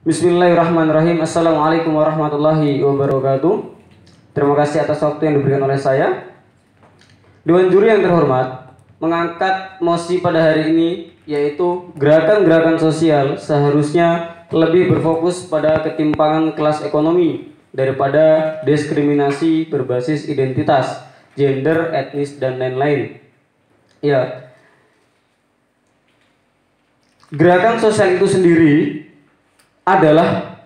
Bismillahirrahmanirrahim. Assalamualaikum warahmatullahi wabarakatuh. Terima kasih atas waktu yang diberikan oleh saya. Dewan juri yang terhormat, mengangkat mosi pada hari ini yaitu gerakan-gerakan sosial seharusnya lebih berfokus pada ketimpangan kelas ekonomi daripada diskriminasi berbasis identitas, gender, etnis, dan lain-lain. Ya, gerakan sosial itu sendiri adalah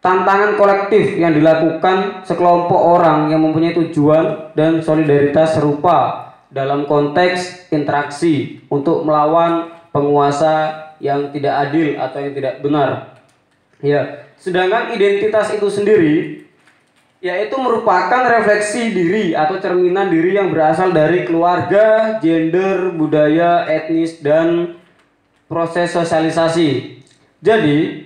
tantangan kolektif yang dilakukan sekelompok orang yang mempunyai tujuan dan solidaritas serupa dalam konteks interaksi untuk melawan penguasa yang tidak adil atau yang tidak benar. Ya, sedangkan identitas itu sendiri yaitu merupakan refleksi diri atau cerminan diri yang berasal dari keluarga, gender, budaya, etnis, dan proses sosialisasi. Jadi,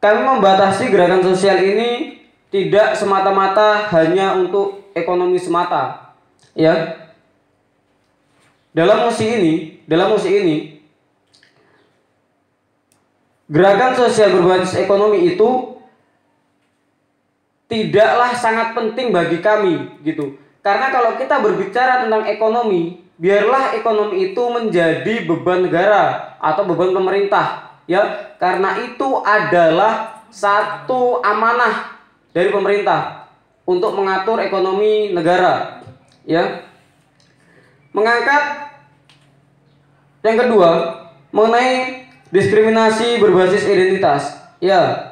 kami membatasi gerakan sosial ini tidak semata-mata hanya untuk ekonomi semata. Ya. Dalam mosi ini, gerakan sosial berbasis ekonomi itu tidaklah sangat penting bagi kami gitu. Karena kalau kita berbicara tentang ekonomi, biarlah ekonomi itu menjadi beban negara atau beban pemerintah. Ya, karena itu adalah satu amanah dari pemerintah untuk mengatur ekonomi negara. Ya, mengangkat yang kedua mengenai diskriminasi berbasis identitas. Ya,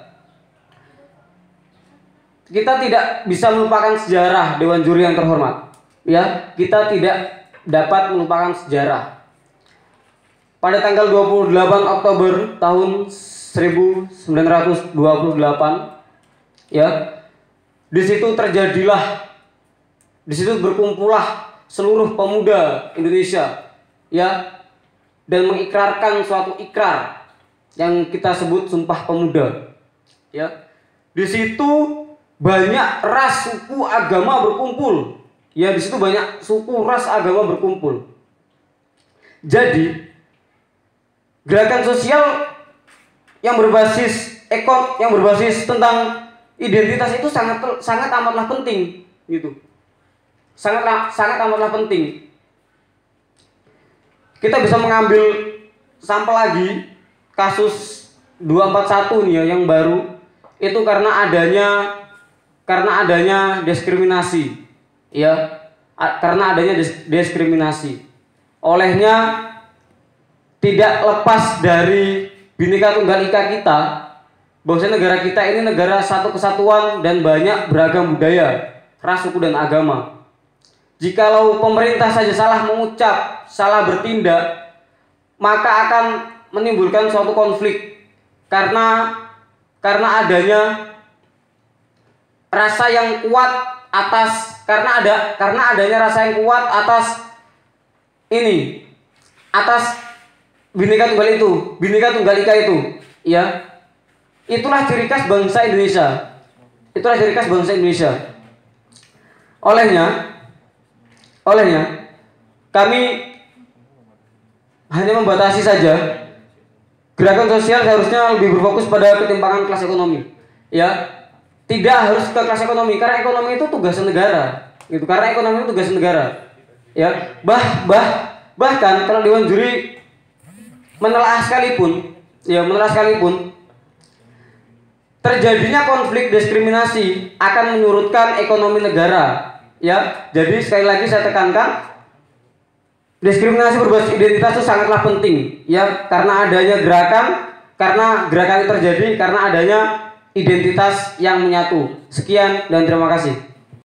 kita tidak bisa melupakan sejarah Dewan Juri yang terhormat. Ya, kita tidak dapat melupakan sejarah. Pada tanggal 28 Oktober tahun 1928, ya, di situ berkumpullah seluruh pemuda Indonesia, ya, dan mengikrarkan suatu ikrar yang kita sebut Sumpah Pemuda. Ya, di situ banyak ras, suku, agama berkumpul. Ya, di situ banyak suku, ras, agama berkumpul. Jadi gerakan sosial yang berbasis tentang identitas itu sangat amatlah penting gitu. Sangat amatlah penting. Kita bisa mengambil sampel lagi kasus 241 nih ya, yang baru itu karena adanya diskriminasi. Ya, karena adanya diskriminasi. Olehnya tidak lepas dari Bhinneka Tunggal Ika kita, bahwasanya negara kita ini negara satu kesatuan dan banyak beragam budaya, ras, suku, dan agama. Jikalau pemerintah saja salah mengucap, salah bertindak, maka akan menimbulkan suatu konflik karena adanya rasa yang kuat atas adanya rasa yang kuat atas Bhinneka Tunggal Ika itu, ya. Itulah ciri khas bangsa Indonesia. Olehnya kami hanya membatasi saja. Gerakan sosial seharusnya lebih berfokus pada ketimpangan kelas ekonomi. Ya, tidak harus ke kelas ekonomi karena ekonomi itu tugas negara. Gitu. Karena ekonomi itu tugas negara. Ya, bahkan kalau Dewan Juri menelaah sekalipun terjadinya konflik diskriminasi akan menyurutkan ekonomi negara. Ya, jadi sekali lagi saya tekankan, diskriminasi berbasis identitas itu sangatlah penting, ya, karena gerakan terjadi karena adanya identitas yang menyatu. Sekian dan terima kasih.